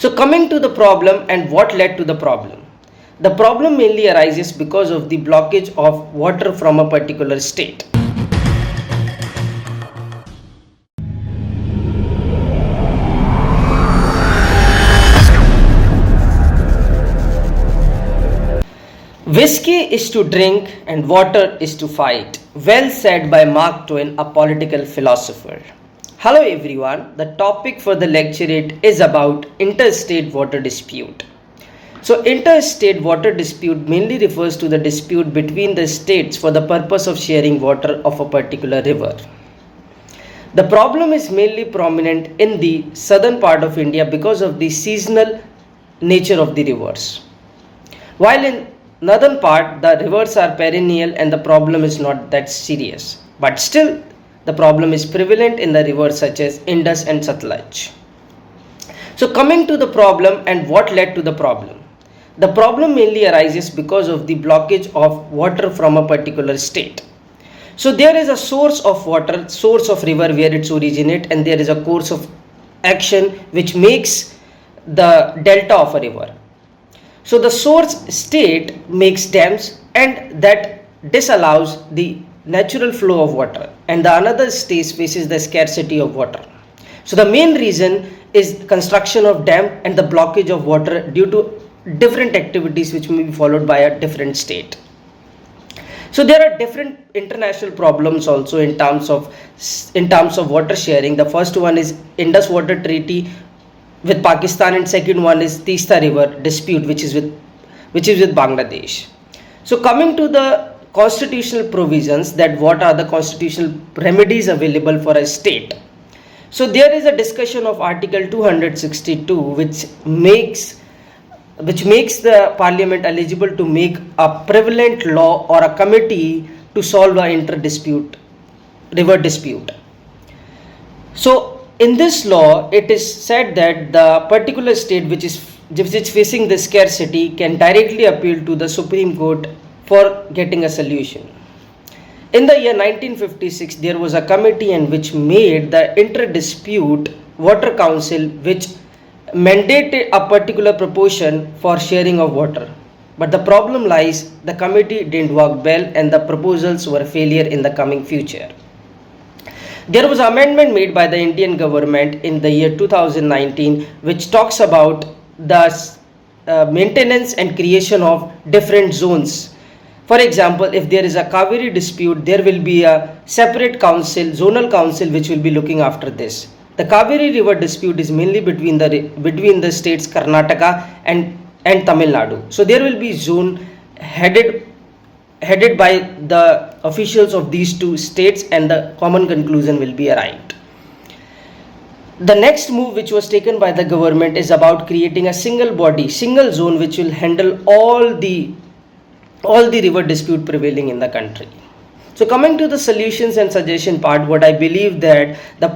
So coming to the problem and what led to the problem. The problem mainly arises because of the blockage of water from a particular state. Whiskey is to drink and water is to fight. Well said by Mark Twain, a political philosopher. Hello everyone, the topic for the lecturate is about interstate water dispute. So interstate water dispute mainly refers to the dispute between the states for the purpose of sharing water of a particular river. The problem is mainly prominent in the southern part of India because of the seasonal nature of the rivers. While in northern part the rivers are perennial and the problem is not that serious, but still the problem is prevalent in the rivers such as Indus and Satluj. So coming to the problem and what led to the problem. The problem mainly arises because of the blockage of water from a particular state. So there is a source of water, source of river where it's originate, and there is a course of action which makes the delta of a river. So the source state makes dams and that disallows the natural flow of water, and the another state faces the scarcity of water. So the main reason is construction of dam and the blockage of water due to different activities which may be followed by a different state. So there are different international problems also in terms of water sharing. The first one is Indus Water Treaty with Pakistan, and second one is Teesta River dispute which is with Bangladesh. So coming to the constitutional provisions, that what are the constitutional remedies available for a state. So there is a discussion of Article 262 which makes the parliament eligible to make a prevalent law or a committee to solve a river dispute. So in this law it is said that the particular state which is facing the scarcity can directly appeal to the Supreme Court for getting a solution. In the year 1956 there was a committee and which made the Inter-Dispute Water Council which mandated a particular proportion for sharing of water. But the problem lies the committee didn't work well and the proposals were a failure in the coming future. There was an amendment made by the Indian government in the year 2019 which talks about the maintenance and creation of different zones. For example, if there is a Kaveri dispute, there will be a separate council, zonal council, which will be looking after this. The Kaveri river dispute is mainly between the states Karnataka and Tamil Nadu. So there will be zone headed by the officials of these two states, and the common conclusion will be arrived. The next move which was taken by the government is about creating a single zone which will handle all the river dispute prevailing in the country. So coming to the solutions and suggestion part, what I believe that the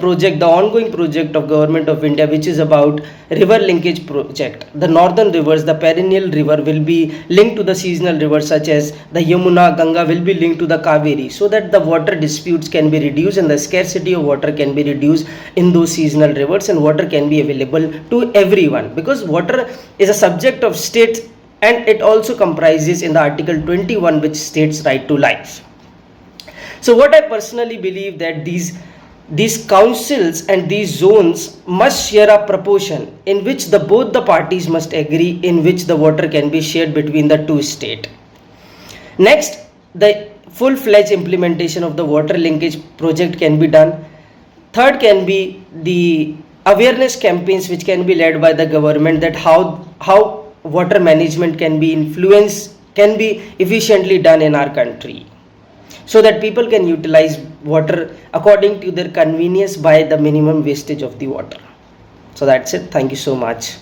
ongoing project of Government of India which is about river linkage project, the northern rivers, the perennial river will be linked to the seasonal rivers such as the Yamuna, Ganga will be linked to the Kaveri, so that the water disputes can be reduced and the scarcity of water can be reduced in those seasonal rivers, and water can be available to everyone, because water is a subject of state and it also comprises in the Article 21 which states right to life. So what I personally believe that these councils and these zones must share a proportion in which both the parties must agree in which the water can be shared between the two states. Next, the full-fledged implementation of the water linkage project can be done. Third can be the awareness campaigns which can be led by the government, that how water management can be efficiently done in our country, so that people can utilize water according to their convenience by the minimum wastage of the water. So that's it. Thank you so much.